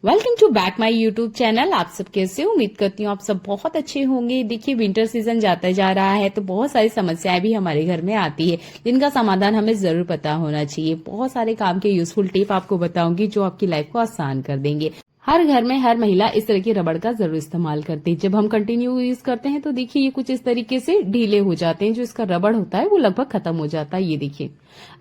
Welcome to back my YouTube channel. आप सब कैसे हो? उम्मीद करती हूँ आप सब बहुत अच्छे होंगे। देखिए, विंटर सीजन जाता जा रहा है तो बहुत सारी समस्याएं भी हमारे घर में आती है, जिनका समाधान हमें जरूर पता होना चाहिए। बहुत सारे काम के यूजफुल टिप आपको बताऊंगी जो आपकी लाइफ को आसान कर देंगे। हर घर में हर महिला इस तरह की रबड़ का जरूर इस्तेमाल करती है। जब हम कंटिन्यू यूज करते हैं तो देखिए ये कुछ इस तरीके से ढीले हो जाते हैं। जो इसका रबड़ होता है वो लगभग खत्म हो जाता है। ये देखिए,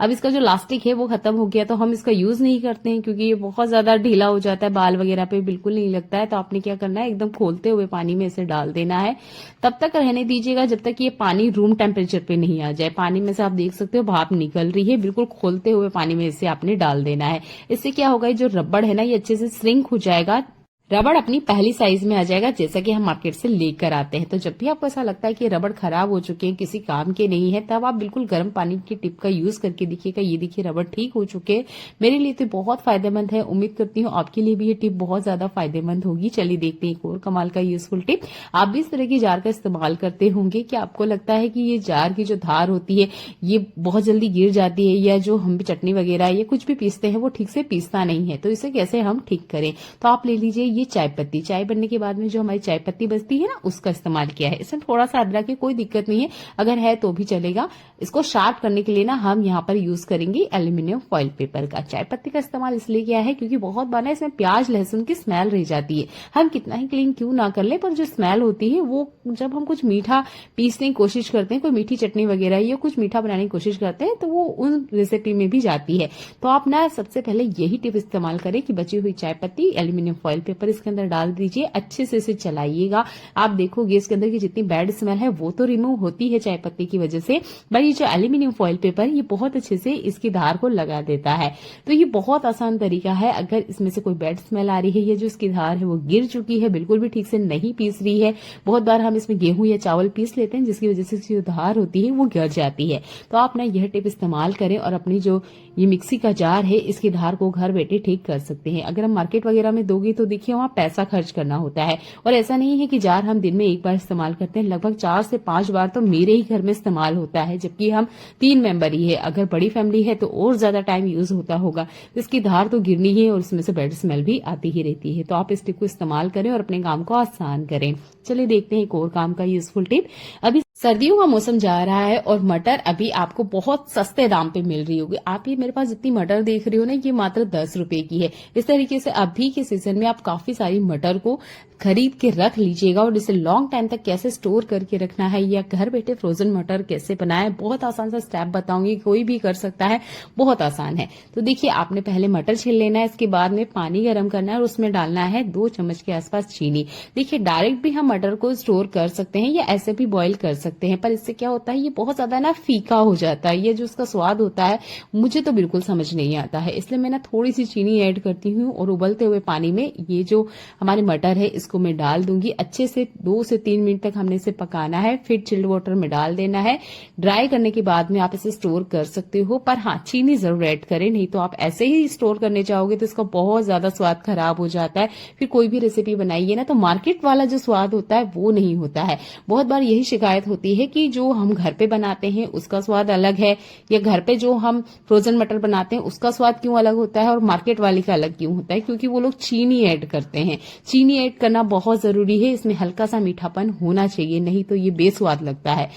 अब इसका जो लास्टिक है वो खत्म हो गया तो हम इसका यूज नहीं करते हैं क्योंकि ये बहुत ज्यादा ढीला हो जाता है, बाल वगैरह पे बिल्कुल नहीं लगता है। तो आपने क्या करना है, एकदम खोलते हुए पानी में इसे डाल देना है। तब तक रहने दीजिएगा जब तक ये पानी रूम टेम्परेचर पे नहीं आ जाए। पानी में से आप देख सकते हो भाप निकल रही है, बिल्कुल खोलते हुए पानी में इसे आपने डाल देना है। इससे क्या होगा, जो रबड़ है ना ये अच्छे से श्रिंक हो जाएगा। रबड़ अपनी पहली साइज में आ जाएगा जैसा कि हम मार्केट से लेकर आते हैं। तो जब भी आपको ऐसा लगता है कि रबड़ खराब हो चुके हैं, किसी काम के नहीं है, तब आप बिल्कुल गर्म पानी की टिप का यूज करके देखिएगा। ये देखिए रबड़ ठीक हो चुके हैं। मेरे लिए तो बहुत फायदेमंद है। उम्मीद करती हूँ आपके लिए भी ये टिप बहुत ज्यादा फायदेमंद होगी। चलिए देखते हैं एक और कमाल का यूजफुल टिप। आप भी इस तरह की जार का इस्तेमाल करते होंगे कि आपको लगता है कि ये जार की जो धार होती है ये बहुत जल्दी गिर जाती है, या जो हम चटनी वगैरह या कुछ भी पीसते हैं वो ठीक से पीसता नहीं है। तो इसे कैसे हम ठीक करें, तो आप ले लीजिए ये चाय पत्ती। चाय बनने के बाद में जो हमारी चाय पत्ती बचती है ना, उसका इस्तेमाल किया है। इसमें थोड़ा सा अदरक है, कोई दिक्कत नहीं है, अगर है तो भी चलेगा। इसको शार्प करने के लिए ना हम यहाँ पर यूज करेंगे एल्यूमिनियम फॉइल पेपर का। चाय पत्ती का इस्तेमाल इसलिए किया है क्योंकि बहुत बार ना इसमें प्याज लहसुन की स्मेल रह जाती है। हम कितना ही क्लीन क्यों ना कर ले, पर जो स्मेल होती है वो जब हम कुछ मीठा पीसने की कोशिश करते हैं, कोई मीठी चटनी वगैरह या कुछ मीठा बनाने की कोशिश करते हैं, तो वो उन रेसिपी में भी जाती है। तो आप ना सबसे पहले यही टिप इस्तेमाल करें कि बची हुई चाय पत्ती एल्यूमिनियम फॉइल पेपर इसके अंदर डाल दीजिए, अच्छे से इसे चलाइएगा। आप देखोगे इसके अंदर की जितनी बैड स्मेल है वो तो रिमूव होती है चाय पत्ती की वजह से, पर ये जो एल्यूमिनियम फॉइल पेपर ये बहुत अच्छे से इसकी धार को लगा देता है। तो ये बहुत आसान तरीका है। अगर इसमें से कोई बैड स्मेल आ रही है या जो इसकी धार है वो गिर चुकी है, बिल्कुल भी ठीक से नहीं पीस रही है, बहुत बार हम इसमें गेहूं या चावल पीस लेते हैं जिसकी वजह से जो धार होती है वो गिर जाती है। तो आप ना यह टिप इस्तेमाल करें और अपनी जो ये मिक्सी का जार है इसकी धार को घर बैठे ठीक कर सकते हैं। अगर हम मार्केट वगैरह में दोगे तो देखिए वहां पैसा खर्च करना होता है, और ऐसा नहीं है कि जार हम दिन में एक बार इस्तेमाल करते हैं, लगभग 4 से 5 बार तो मेरे ही घर में इस्तेमाल होता है, जबकि हम 3 मेंबर ही है। अगर बड़ी फैमिली है तो और ज्यादा टाइम यूज होता होगा। इसकी धार तो गिरनी है और उसमें से बैड स्मेल भी आती ही रहती है। तो आप इस टिप को इस्तेमाल करें और अपने काम को आसान करें। चलिए देखते हैं एक और काम का यूजफुल टिप। अभी सर्दियों का मौसम जा रहा है और मटर अभी आपको बहुत सस्ते दाम पे मिल रही होगी। आप ये मेरे पास जितनी मटर देख रही हो ना, ये मात्र 10 रुपए की है। इस तरीके से अभी के सीजन में आप काफी सारी मटर को खरीद के रख लीजिएगा, और इसे लॉन्ग टाइम तक कैसे स्टोर करके रखना है या घर बैठे फ्रोजन मटर कैसे बनाए, बहुत आसान सा स्टेप बताऊंगी, कोई भी कर सकता है, बहुत आसान है। तो देखिए, आपने पहले मटर छील लेना है, इसके बाद में पानी गर्म करना है और उसमें डालना है 2 चम्मच के आसपास चीनी। देखिए, डायरेक्ट भी हम मटर को स्टोर कर सकते हैं या ऐसे भी बॉईल कर सकते हैं, पर इससे क्या होता है ये बहुत ज्यादा ना फीका हो जाता है। ये जो उसका स्वाद होता है मुझे तो बिल्कुल समझ नहीं आता है, इसलिए मैं ना थोड़ी सी चीनी ऐड करती हूँ और उबलते हुए पानी में ये जो हमारे मटर है इसको मैं डाल दूंगी। अच्छे से 2 से 3 मिनट तक हमने इसे पकाना है, फिर चिल्ड वाटर में डाल देना है। ड्राई करने के बाद में आप इसे स्टोर कर सकते हो, पर हाँ चीनी जरूर ऐड करें, नहीं तो आप ऐसे ही स्टोर करने चाहोगे तो इसका बहुत ज्यादा स्वाद खराब हो जाता है। फिर कोई भी रेसिपी बनाइए ना तो मार्केट वाला जो स्वाद होता है वो नहीं होता है। बहुत बार यही शिकायत होती है कि जो हम घर पे बनाते हैं उसका स्वाद अलग है, या घर पे जो हम फ्रोजन मटर बनाते हैं उसका स्वाद क्यों अलग होता है और मार्केट वाले का अलग क्यों होता है, क्योंकि वो लोग चीनी ऐड करते हैं। चीनी ऐड करना बहुत जरूरी है, इसमें हल्का सा मीठापन होना चाहिए, नहीं तो ये बेस्वाद लगता है।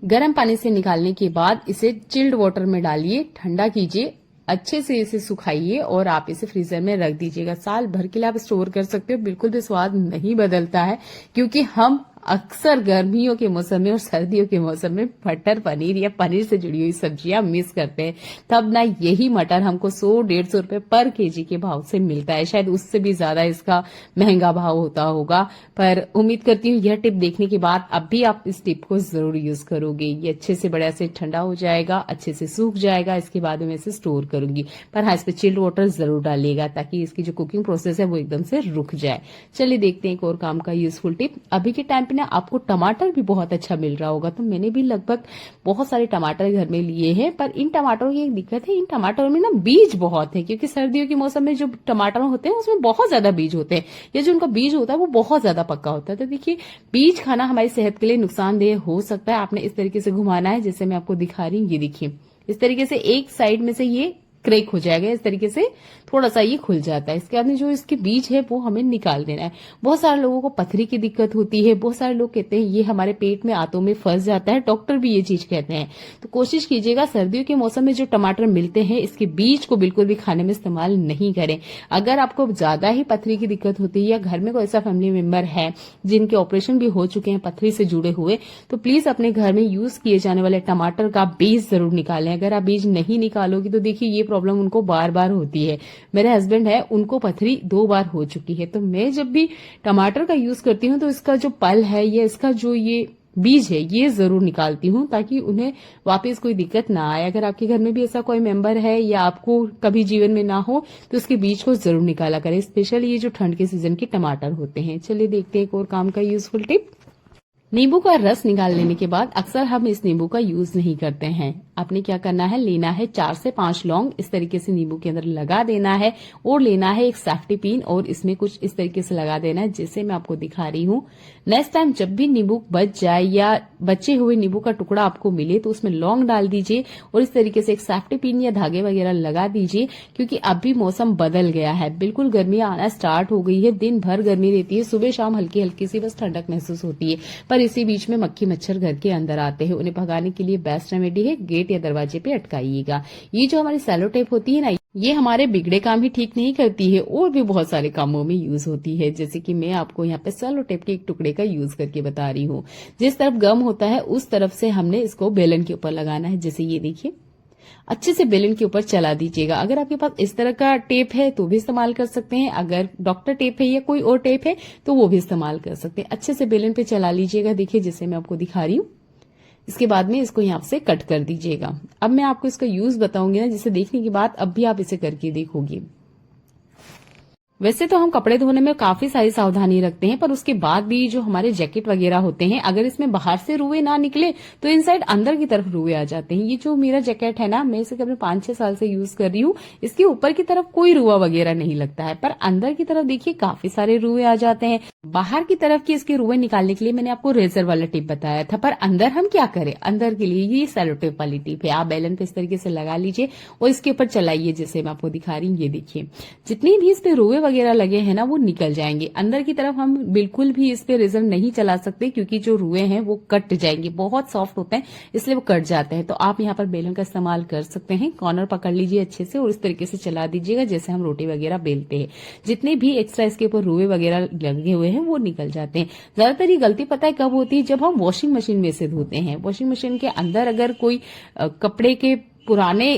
गर्म पानी से निकालने के बाद इसे चिल्ड वाटर में डालिए, ठंडा कीजिए, अच्छे से इसे सुखाइए और आप इसे फ्रीजर में रख दीजिएगा। साल भर के लिए आप स्टोर कर सकते हो, बिल्कुल भी स्वाद नहीं बदलता है। क्योंकि हम अक्सर गर्मियों के मौसम में और सर्दियों के मौसम में मटर पनीर या पनीर से जुड़ी हुई सब्जियां मिस करते हैं, तब ना यही मटर हमको 100-150 रुपए पर केजी के भाव से मिलता है। शायद उससे भी ज्यादा इसका महंगा भाव होता होगा, पर उम्मीद करती हूँ यह टिप देखने के बाद अब भी आप इस टिप को जरूर यूज करोगे। ये अच्छे से बढ़िया से ठंडा हो जाएगा, अच्छे से सूख जाएगा, इसके बाद मैं इसे स्टोर करूंगी। पर हाँ, इस पे चिल्ड वाटर जरूर डालिएगा ताकि इसकी जो कुकिंग प्रोसेस है वो एकदम से रुक जाए। चलिए देखते हैं एक और काम का यूजफुल टिप। अभी के टाइम पे ना आपको टमाटर भी बहुत अच्छा मिल रहा होगा, तो मैंने भी लगभग बहुत सारे टमाटर घर में लिए हैं, पर इन टमाटरों की एक दिक्कत है, इन टमाटरों में ना बीज बहुत है, क्योंकि सर्दियों के मौसम में जो टमाटर होते हैं उसमें बहुत ज्यादा बीज होते हैं, या जो उनका बीज होता है वो बहुत ज्यादा पक्का होता है। तो देखिए, बीज खाना हमारी सेहत के लिए नुकसानदेह हो सकता है। आपने इस तरीके से घुमाना है जैसे मैं आपको दिखा रही हूँ, ये देखिए इस तरीके से एक साइड में से ये क्रेक हो जाएगा, इस तरीके से थोड़ा सा ये खुल जाता है। इसके बाद में जो इसके बीज है वो हमें निकाल देना है। बहुत सारे लोगों को पथरी की दिक्कत होती है, बहुत सारे लोग कहते हैं ये हमारे पेट में आंतों में फंस जाता है, डॉक्टर भी ये चीज कहते हैं। तो कोशिश कीजिएगा सर्दियों के मौसम में जो टमाटर मिलते हैं इसके बीज को बिल्कुल भी खाने में इस्तेमाल नहीं करें। अगर आपको ज्यादा ही पथरी की दिक्कत होती है या घर में कोई ऐसा फैमिली मेंबर है जिनके ऑपरेशन भी हो चुके हैं पथरी से जुड़े हुए, तो प्लीज अपने घर में यूज किए जाने वाले टमाटर का बीज जरूर निकालें। अगर आप बीज नहीं निकालोगे तो देखिए ये प्रॉब्लम उनको बार बार होती है। मेरे हस्बैंड है, उनको पथरी 2 बार हो चुकी है। तो मैं जब भी टमाटर का यूज करती हूँ तो इसका जो पल है या इसका जो ये बीज है ये जरूर निकालती हूँ ताकि उन्हें वापस कोई दिक्कत ना आए। अगर आपके घर में भी ऐसा कोई मेंबर है या आपको कभी जीवन में ना हो तो उसके बीज को जरूर निकाला करें, स्पेशली ये जो ठंड के सीजन के टमाटर होते हैं। चलिए देखते हैं एक और काम का यूजफुल टिप। नींबू का रस निकाल लेने के बाद अक्सर हम इस नींबू का यूज नहीं करते हैं। आपने क्या करना है, लेना है 4 से 5 लौंग, इस तरीके से नींबू के अंदर लगा देना है और लेना है एक सेफ्टी पिन और इसमें कुछ इस तरीके से लगा देना है जैसे मैं आपको दिखा रही हूँ। नेक्स्ट टाइम जब भी नींबू बच जाए या बचे हुए नींबू का टुकड़ा आपको मिले तो उसमें लौंग डाल दीजिए और इस तरीके से एक सेफ्टी पिन या धागे वगैरह लगा दीजिए, क्योंकि अभी मौसम बदल गया है, बिल्कुल गर्मी आना स्टार्ट हो गई है। दिन भर गर्मी रहती है, सुबह शाम हल्की हल्की सी बस ठंडक महसूस होती है, पर इसी बीच में मक्खी मच्छर घर के अंदर आते हैं। उन्हें भगाने के लिए बेस्ट रेमेडी है गेट या दरवाजे पे अटकाइएगा। ये जो हमारी सेलो टेप होती है ना, ये हमारे बिगड़े काम ही ठीक नहीं करती है और भी बहुत सारे कामों में यूज होती है। जैसे कि मैं आपको यहाँ पे सेलो टेप के एक टुकड़े का यूज करके बता रही हूँ। जिस तरफ गम होता है उस तरफ से हमने इसको बेलन के ऊपर लगाना है। जैसे ये देखिए, अच्छे से बेलन के ऊपर चला दीजिएगा। अगर आपके पास इस तरह का टेप है तो भी इस्तेमाल कर सकते हैं, अगर डॉक्टर टेप है या कोई और टेप है तो वो भी इस्तेमाल कर सकते हैं। अच्छे से बेलन पे चला लीजिएगा, देखिए जैसे मैं आपको दिखा रही हूँ। इसके बाद में इसको यहाँ से कट कर दीजिएगा। अब मैं आपको इसका यूज बताऊंगी ना, जिसे देखने के बाद अब भी आप इसे करके देखोगे। वैसे तो हम कपड़े धोने में काफी सारी सावधानी रखते हैं, पर उसके बाद भी जो हमारे जैकेट वगैरह होते हैं, अगर इसमें बाहर से रुए ना निकले तो इनसाइड अंदर की तरफ रुए आ जाते हैं। ये जो मेरा जैकेट है ना, मैं इसे करीब 5-6 साल से यूज कर रही हूँ। इसके ऊपर की तरफ कोई रुआ वगैरह नहीं लगता है, पर अंदर की तरफ देखिए काफी सारे रुए आ जाते हैं। बाहर की तरफ की इसके रुए निकालने के लिए मैंने आपको रेजर वाला टिप बताया था, पर अंदर हम क्या करें, अंदर के लिए ये सेलो टेप वाली टिप है। आप बेलन पे इस तरीके से लगा लीजिए और इसके ऊपर चलाइए जैसे मैं आपको दिखा रही हूँ। ये देखिए जितनी भी इस पे रुए वगैरह लगे हैं ना वो निकल जाएंगे। अंदर की तरफ हम बिल्कुल भी इस पे रेजर नहीं चला सकते क्योंकि जो रुए हैं वो कट जाएंगे, बहुत सॉफ्ट होते हैं इसलिए वो कट जाते हैं। तो आप यहाँ पर बेलन का इस्तेमाल कर सकते हैं। कॉर्नर पकड़ लीजिए अच्छे से और इस तरीके से चला दीजिएगा जैसे हम रोटी वगैरह बेलते हैं। जितने भी एक्स्ट्रा इसके ऊपर रुए वगैरह लगे हुए हैं वो निकल जाते हैं। ज्यादातर ये गलती पता है कब होती है, जब हम वॉशिंग मशीन में से धोते हैं। वॉशिंग मशीन के अंदर अगर कोई कपड़े के पुराने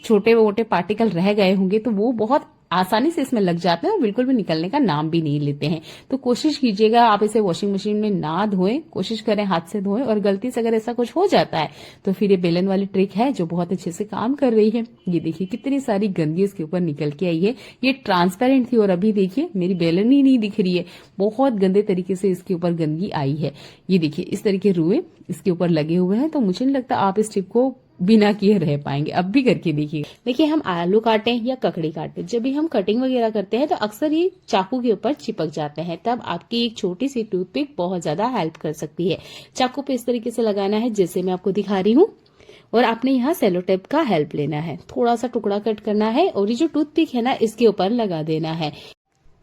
छोटे मोटे पार्टिकल रह गए होंगे तो वो बहुत आसानी से इसमें लग जाते हैं और बिल्कुल भी निकलने का नाम भी नहीं लेते हैं। तो कोशिश कीजिएगा आप इसे वॉशिंग मशीन में ना धोएं, कोशिश करें हाथ से धोएं। और गलती से अगर ऐसा कुछ हो जाता है तो फिर ये बेलन वाली ट्रिक है जो बहुत अच्छे से काम कर रही है। ये देखिए कितनी सारी गंदगी इसके ऊपर निकल के आई है। ये ट्रांसपेरेंट थी और अभी देखिए मेरी बेलन ही नहीं दिख रही है, बहुत गंदे तरीके से इसके ऊपर गंदगी आई है। ये देखिए इस तरीके रुए इसके ऊपर लगे हुए हैं। तो मुझे नहीं लगता आप इस टिप को बिना किए रह पाएंगे, अब भी करके देखिए। देखिए हम आलू काटें या ककड़ी काटें, जब भी हम कटिंग वगैरह करते हैं तो अक्सर ये चाकू के ऊपर चिपक जाते हैं, तब आपकी एक छोटी सी टूथपिक बहुत ज्यादा हेल्प कर सकती है। चाकू पे इस तरीके से लगाना है जैसे मैं आपको दिखा रही हूँ और आपने यहाँ सेलो टेप का हेल्प लेना है। थोड़ा सा टुकड़ा कट करना है और ये जो टूथपिक है ना इसके ऊपर लगा देना है।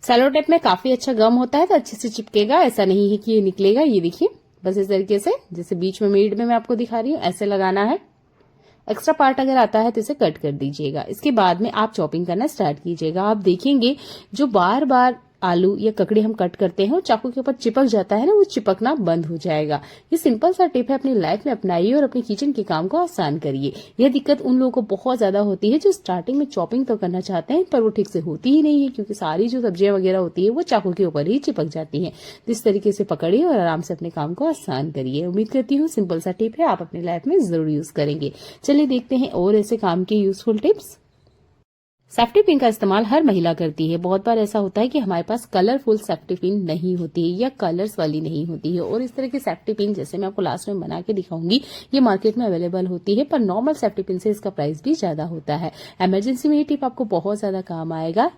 सेलो टेप में काफी अच्छा गम होता है तो अच्छे से चिपकेगा, ऐसा नहीं है कि ये निकलेगा। ये देखिए बस इस तरीके से जैसे बीच में मिड में मैं आपको दिखा रही हूँ ऐसे लगाना है। एक्स्ट्रा पार्ट अगर आता है तो इसे कट कर दीजिएगा। इसके बाद में आप चॉपिंग करना स्टार्ट कीजिएगा। आप देखेंगे जो बार बार आलू या ककड़ी हम कट करते हैं और चाकू के ऊपर चिपक जाता है ना, वो चिपकना बंद हो जाएगा। ये सिंपल सा टिप है, अपनी लाइफ में अपनाइए और अपने किचन के काम को आसान करिए। यह दिक्कत उन लोगों को बहुत ज्यादा होती है जो स्टार्टिंग में चॉपिंग तो करना चाहते हैं पर वो ठीक से होती ही नहीं है, क्योंकि सारी जो सब्जियां वगैरह होती है वो चाकू के ऊपर ही चिपक जाती है। तो इस तरीके से पकड़िए और आराम से अपने काम को आसान करिए। उम्मीद करती हूँ सिंपल सा टिप है, आप अपनी लाइफ में जरूर यूज करेंगे। चलिए देखते हैं और ऐसे काम के यूजफुल टिप्स। सेफ्टी पिन का इस्तेमाल हर महिला करती है। बहुत बार ऐसा होता है कि हमारे पास कलरफुल सेफ्टी पिन नहीं होती है या कलर्स वाली नहीं होती है, और इस तरह की सेफ्टी पिन जैसे मैं आपको लास्ट में बना के दिखाऊंगी ये मार्केट में अवेलेबल होती है, पर नॉर्मल सेफ्टी पिन से इसका प्राइस भी ज्यादा होता है। इमरजेंसी में ये टिप आपको बहुत ज्यादा काम आएगा।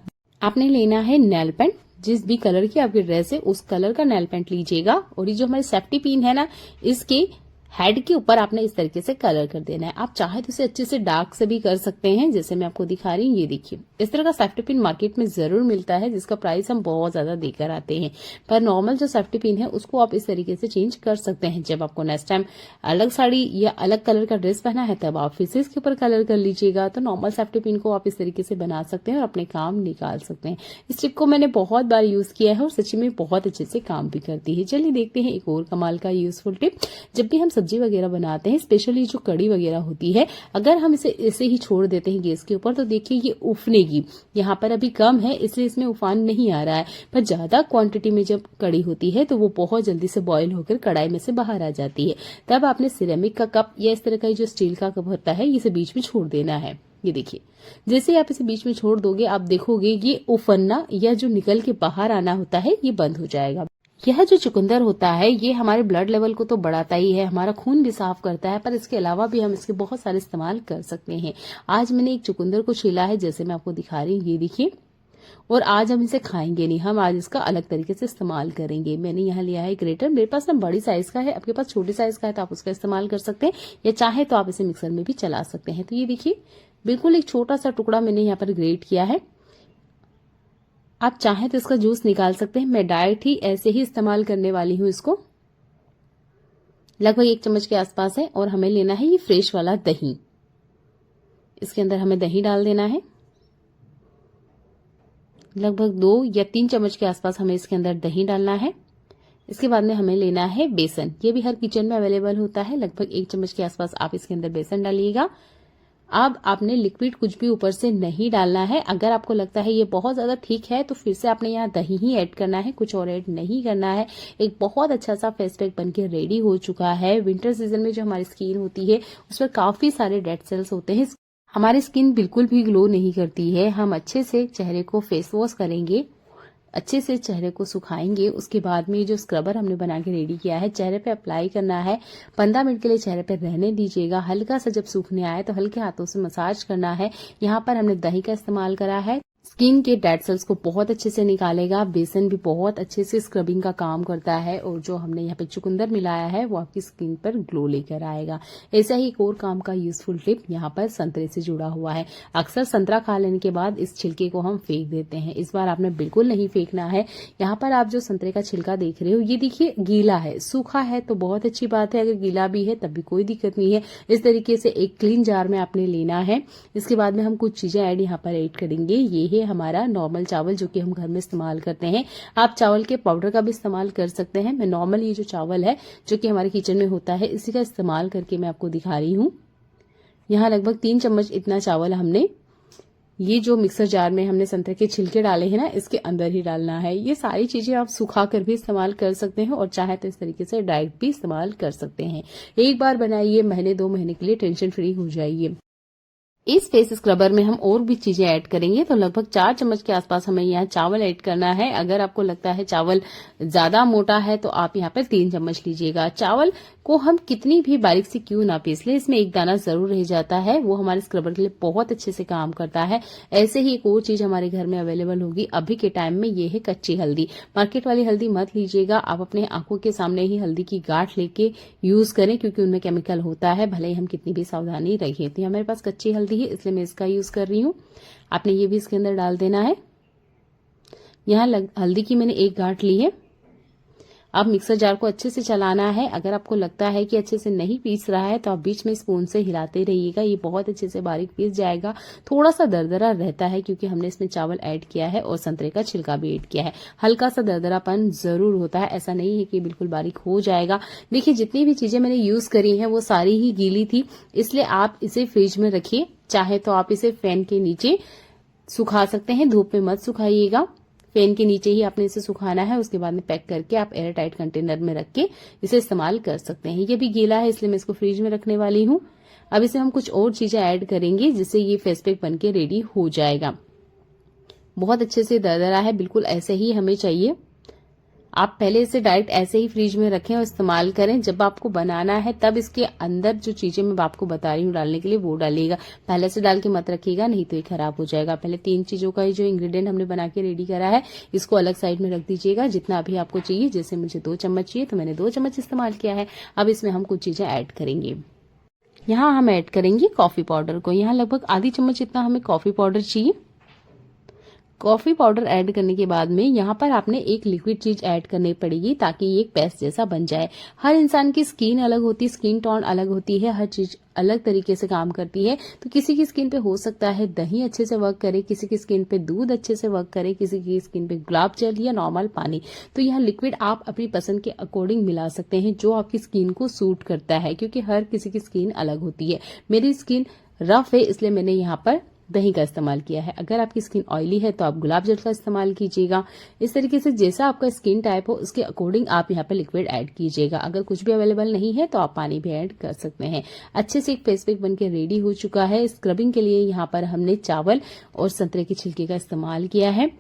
आपने लेना है नेल पेंट, जिस भी कलर की आपकी ड्रेस है उस कलर का नेल पेंट लीजिएगा और ये जो हमारी सेफ्टी पिन है ना इसके हेड के ऊपर आपने इस तरीके से कलर कर देना है। आप चाहे तो इसे अच्छे से डार्क से भी कर सकते हैं, जैसे मैं आपको दिखा रही हूँ। ये देखिए, इस तरह का सेफ्टी पिन मार्केट में जरूर मिलता है, जिसका प्राइस हम बहुत ज्यादा देकर आते हैं। पर नॉर्मल जो सेफ्टी पिन है उसको आप इस तरीके से चेंज कर सकते हैं। जब आपको नेक्स्ट टाइम अलग साड़ी या अलग कलर का ड्रेस पहना है तब आप फिर से इसके ऊपर कलर कर लीजिएगा। तो नॉर्मल सेफ्टी पिन को आप इस तरीके से बना सकते हैं और अपने काम निकाल सकते हैं। इस टिप को मैंने बहुत बार यूज किया है और सच्ची में बहुत अच्छे से काम भी करती है। चलिए देखते हैं एक और कमाल का यूजफुल टिप। जब भी हम सब्जी वगैरह बनाते हैं, स्पेशली जो कड़ी वगैरह होती है, अगर हम इसे ऐसे ही छोड़ देते हैं गैस के ऊपर तो देखिए ये उफनेगी। यहाँ पर अभी कम है इसलिए इसमें उफान नहीं आ रहा है, पर ज्यादा क्वांटिटी में जब कड़ी होती है तो वो बहुत जल्दी से बॉईल होकर कढ़ाई में से बाहर आ जाती है। तब आपने सिरेमिक का कप या इस तरह का जो स्टील का कप होता है इसे बीच में छोड़ देना है। ये देखिए, जैसे आप इसे बीच में छोड़ दोगे आप देखोगे ये उफनना या जो निकल के बाहर आना होता है ये बंद हो जाएगा। यह जो चुकंदर होता है ये हमारे ब्लड लेवल को तो बढ़ाता ही है, हमारा खून भी साफ करता है, पर इसके अलावा भी हम इसके बहुत सारे इस्तेमाल कर सकते हैं। आज मैंने एक चुकंदर को छीला है, जैसे मैं आपको दिखा रही हूँ। ये देखिए, और आज हम इसे खाएंगे नहीं, हम आज इसका अलग तरीके से इस्तेमाल करेंगे। मैंने यहाँ लिया है ग्रेटर, मेरे पास ना बड़ी साइज का है, आपके पास छोटी साइज का है तो आप उसका इस्तेमाल कर सकते हैं, या चाहे तो आप इसे मिक्सर में भी चला सकते हैं। तो ये देखिए, बिल्कुल एक छोटा सा टुकड़ा मैंने यहाँ पर ग्रेट किया है। आप चाहें तो इसका जूस निकाल सकते हैं। मैं डायरेक्ट ही ऐसे ही इस्तेमाल करने वाली हूँ इसको। लगभग 1 चम्मच के आसपास है और हमें लेना है ये फ्रेश वाला दही। इसके अंदर हमें दही डाल देना है। लगभग 2 या 3 चम्मच के आसपास हमें इसके अंदर दही डालना है। इसके बाद में हमें लेना है बेसन। ये भी हर किचन में अवेलेबल होता है। लगभग 1 चम्मच के आसपास आप इसके अंदर बेसन डालिएगा। अब आपने लिक्विड कुछ भी ऊपर से नहीं डालना है। अगर आपको लगता है ये बहुत ज्यादा ठीक है तो फिर से आपने यहाँ दही ही ऐड करना है, कुछ और ऐड नहीं करना है। एक बहुत अच्छा सा फेस पैक बनके रेडी हो चुका है। विंटर सीजन में जो हमारी स्किन होती है उस पर काफी सारे डेड सेल्स होते हैं, हमारी स्किन बिल्कुल भी ग्लो नहीं करती है। हम अच्छे से चेहरे को फेस वॉश करेंगे, अच्छे से चेहरे को सुखाएंगे। उसके बाद में जो स्क्रबर हमने बना के रेडी किया है चेहरे पे अप्लाई करना है। 15 मिनट के लिए चेहरे पे रहने दीजिएगा। हल्का सा जब सूखने आए तो हल्के हाथों से मसाज करना है। यहाँ पर हमने दही का इस्तेमाल करा है, स्किन के डेड सेल्स को बहुत अच्छे से निकालेगा। बेसन भी बहुत अच्छे से स्क्रबिंग का काम करता है और जो हमने यहाँ पे चुकंदर मिलाया है वो आपकी स्किन पर ग्लो लेकर आएगा। ऐसा ही एक और काम का यूजफुल टिप यहाँ पर संतरे से जुड़ा हुआ है। अक्सर संतरा खा लेने के बाद इस छिलके को हम फेंक देते हैं, इस बार आपने बिल्कुल नहीं फेंकना है। यहाँ पर आप जो संतरे का छिलका देख रहे हो ये देखिए गीला है, सूखा है तो बहुत अच्छी बात है, अगर गीला भी है तब भी कोई दिक्कत नहीं है। इस तरीके से एक क्लीन जार में आपने लेना है। इसके बाद में हम कुछ चीजें यहाँ पर ऐड करेंगे। ये है हमारा नॉर्मल चावल जो कि हम घर में इस्तेमाल करते हैं। आप चावल के पाउडर का भी इस्तेमाल कर सकते हैं। मैं नॉर्मल ये जो चावल है जो कि हमारे किचन में होता है इसी का इस्तेमाल करके मैं आपको दिखा रही हूँ। यहाँ लगभग 3 चम्मच इतना चावल हमने ये जो मिक्सर जार में हमने संतरे के छिलके डाले हैं ना इसके अंदर ही डालना है। ये सारी चीजें आप सुखा कर भी इस्तेमाल कर सकते हैं और चाहे तो इस तरीके से डायरेक्ट भी इस्तेमाल कर सकते हैं। एक बार बनाइए, महीने 2 महीने के लिए टेंशन फ्री हो जाइए। इस फेस स्क्रबर में हम और भी चीजें ऐड करेंगे तो लगभग 4 चम्मच के आसपास हमें यहाँ चावल ऐड करना है। अगर आपको लगता है चावल ज्यादा मोटा है तो आप यहाँ पर 3 चम्मच लीजिएगा। चावल को हम कितनी भी बारीक से क्यों ना पीस ले, इसमें एक दाना जरूर रह जाता है, वो हमारे स्क्रबर के लिए बहुत अच्छे से काम करता है। ऐसे ही एक और चीज हमारे घर में अवेलेबल होगी अभी के टाइम में, ये है कच्ची हल्दी। मार्केट वाली हल्दी मत लीजिएगा, आप अपने आंखों के सामने ही हल्दी की गांठ लेके यूज करें क्योंकि उनमें केमिकल होता है, भले ही हम कितनी भी सावधानी रखें। तो हमारे पास कच्ची हल्दी है इसलिए मैं इसका यूज कर रही हूँ। आपने ये भी इसके अंदर डाल देना है। यहाँ हल्दी की मैंने एक गांठ ली है। अब मिक्सर जार को अच्छे से चलाना है। अगर आपको लगता है कि अच्छे से नहीं पीस रहा है तो आप बीच में स्पून से हिलाते रहिएगा, ये बहुत अच्छे से बारीक पीस जाएगा। थोड़ा सा दरदरा रहता है क्योंकि हमने इसमें चावल ऐड किया है और संतरे का छिलका भी ऐड किया है। हल्का सा दरदरापन जरूर होता है, ऐसा नहीं है कि बिल्कुल बारीक हो जाएगा। देखिए जितनी भी चीजें मैंने यूज करी है वो सारी ही गीली थी, इसलिए आप इसे फ्रिज में रखिए। चाहे तो आप इसे फैन के नीचे सुखा सकते हैं, धूप में मत सुखाइएगा, फैन के नीचे ही आपने इसे सुखाना है। उसके बाद में पैक करके आप एयर टाइट कंटेनर में रख के इसे इस्तेमाल कर सकते हैं। ये भी गीला है इसलिए मैं इसको फ्रिज में रखने वाली हूँ। अब इसे हम कुछ और चीजें ऐड करेंगे जिससे ये फेस पैक बनके रेडी हो जाएगा। बहुत अच्छे से दरदरा है, बिल्कुल ऐसे ही हमें चाहिए। आप पहले इसे डायरेक्ट ऐसे ही फ्रिज में रखें और इस्तेमाल करें। जब आपको बनाना है तब इसके अंदर जो चीजें मैं आपको बता रही हूँ डालने के लिए वो डालिएगा, पहले से डाल के मत रखिएगा, नहीं तो ये खराब हो जाएगा। पहले 3 चीजों का जो इंग्रेडिएंट हमने बना के रेडी करा है इसको अलग साइड में रख दीजिएगा, जितना भी आपको चाहिए। जैसे मुझे 2 चम्मच चाहिए तो मैंने 2 चम्मच इस्तेमाल किया है। अब इसमें हम कुछ चीजें ऐड करेंगे। यहाँ हम ऐड करेंगे कॉफी पाउडर को। यहाँ लगभग आधी चम्मच इतना हमें कॉफी पाउडर चाहिए। कॉफी पाउडर ऐड करने के बाद में यहाँ पर आपने एक लिक्विड चीज ऐड करनी पड़ेगी ताकि ये एक पेस्ट जैसा बन जाए। हर इंसान की स्किन अलग होती है, स्किन टोन अलग होती है, हर चीज अलग तरीके से काम करती है। तो किसी की स्किन पे हो सकता है दही अच्छे से वर्क करे, किसी की स्किन पे दूध अच्छे से वर्क करे, किसी की स्किन पे गुलाब जल या नॉर्मल पानी। तो यहाँ लिक्विड आप अपनी पसंद के अकॉर्डिंग मिला सकते हैं जो आपकी स्किन को सूट करता है, क्योंकि हर किसी की स्किन अलग होती है। मेरी स्किन रफ है इसलिए मैंने यहाँ पर दही का इस्तेमाल किया है। अगर आपकी स्किन ऑयली है तो आप गुलाब जल का इस्तेमाल कीजिएगा। इस तरीके से जैसा आपका स्किन टाइप हो उसके अकॉर्डिंग आप यहाँ पे लिक्विड ऐड कीजिएगा। अगर कुछ भी अवेलेबल नहीं है तो आप पानी भी ऐड कर सकते हैं। अच्छे से एक फेस पैक बनके रेडी हो चुका है। स्क्रबिंग के लिए यहाँ पर हमने चावल और संतरे के छिलके का इस्तेमाल किया है।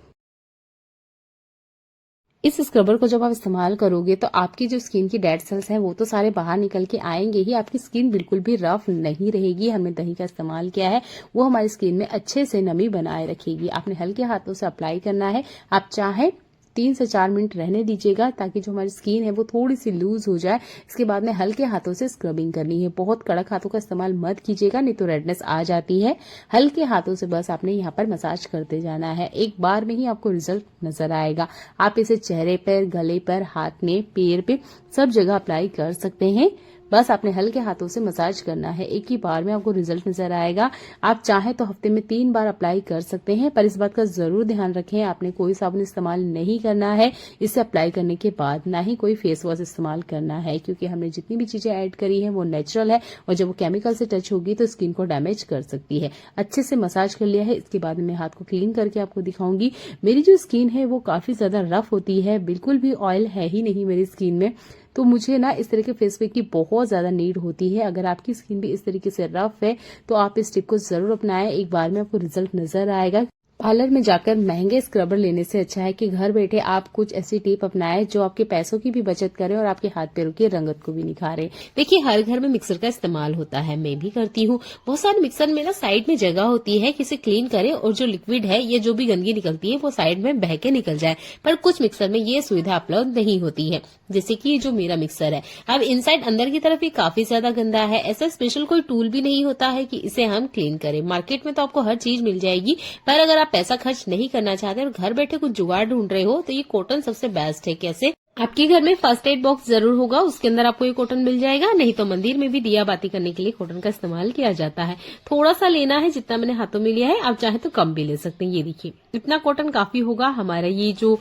इस स्क्रबर को जब आप इस्तेमाल करोगे तो आपकी जो स्किन की डेड सेल्स हैं वो तो सारे बाहर निकल के आएंगे ही, आपकी स्किन बिल्कुल भी रफ नहीं रहेगी। हमने दही का इस्तेमाल किया है, वो हमारी स्किन में अच्छे से नमी बनाए रखेगी। आपने हल्के हाथों से अप्लाई करना है। आप चाहें 3 से 4 मिनट रहने दीजिएगा ताकि जो हमारी स्किन है वो थोड़ी सी लूज हो जाए। इसके बाद में हल्के हाथों से स्क्रबिंग करनी है। बहुत कड़क हाथों का इस्तेमाल मत कीजिएगा, नहीं तो रेडनेस आ जाती है। हल्के हाथों से बस आपने यहाँ पर मसाज करते जाना है। एक बार में ही आपको रिजल्ट नजर आएगा। आप इसे चेहरे पर, गले पर, हाथ में, पैर पे सब जगह अप्लाई कर सकते हैं। बस आपने हल्के हाथों से मसाज करना है, एक ही बार में आपको रिजल्ट नजर आएगा। आप चाहे तो हफ्ते में 3 बार अप्लाई कर सकते हैं, पर इस बात का जरूर ध्यान रखें आपने कोई साबुन इस्तेमाल नहीं करना है इसे अप्लाई करने के बाद, ना ही कोई फेस वॉश इस्तेमाल करना है, क्योंकि हमने जितनी भी चीजें ऐड करी है वो नेचुरल है और जब वो केमिकल से टच होगी तो स्किन को डैमेज कर सकती है। अच्छे से मसाज कर लिया है, इसके बाद मैं हाथ को क्लीन करके आपको दिखाऊंगी। मेरी जो स्किन है वो काफी ज्यादा रफ होती है, बिल्कुल भी ऑयल है ही नहीं मेरी स्किन में, तो मुझे ना इस तरह के फेस पैक की बहुत ज्यादा नीड होती है। अगर आपकी स्किन भी इस तरीके से रफ है तो आप इस टिप को जरूर अपनाएं, एक बार में आपको रिजल्ट नजर आएगा। पार्लर में जाकर महंगे स्क्रबर लेने से अच्छा है कि घर बैठे आप कुछ ऐसी टिप अपनाएं जो आपके पैसों की भी बचत करे और आपके हाथ पैरों की रंगत को भी निखारे। देखिए हर घर में मिक्सर का इस्तेमाल होता है, मैं भी करती हूँ। बहुत सारे मिक्सर में ना साइड में जगह होती है कि इसे क्लीन करें और जो लिक्विड है या जो भी गंदगी निकलती है वो साइड में बह के निकल जाए, पर कुछ मिक्सर में ये सुविधा उपलब्ध नहीं होती है, जैसे कि जो मेरा मिक्सर है। अब इनसाइड अंदर की तरफ ये काफी ज्यादा गंदा है। ऐसा स्पेशल कोई टूल भी नहीं होता है कि इसे हम क्लीन करें। मार्केट में तो आपको हर चीज मिल जाएगी, पर अगर आप पैसा खर्च नहीं करना चाहते और घर बैठे कुछ जुगाड़ ढूंढ रहे हो तो ये कॉटन सबसे बेस्ट है। कैसे? आपके घर में फर्स्ट एड बॉक्स जरूर होगा, उसके अंदर आपको ये कॉटन मिल जाएगा। नहीं तो मंदिर में भी दिया बाती करने के लिए कॉटन का इस्तेमाल किया जाता है। थोड़ा सा लेना है, जितना मैंने हाथों में लिया है, आप चाहे तो कम भी ले सकते हैं। ये देखिए इतना कॉटन काफी होगा हमारा ये जो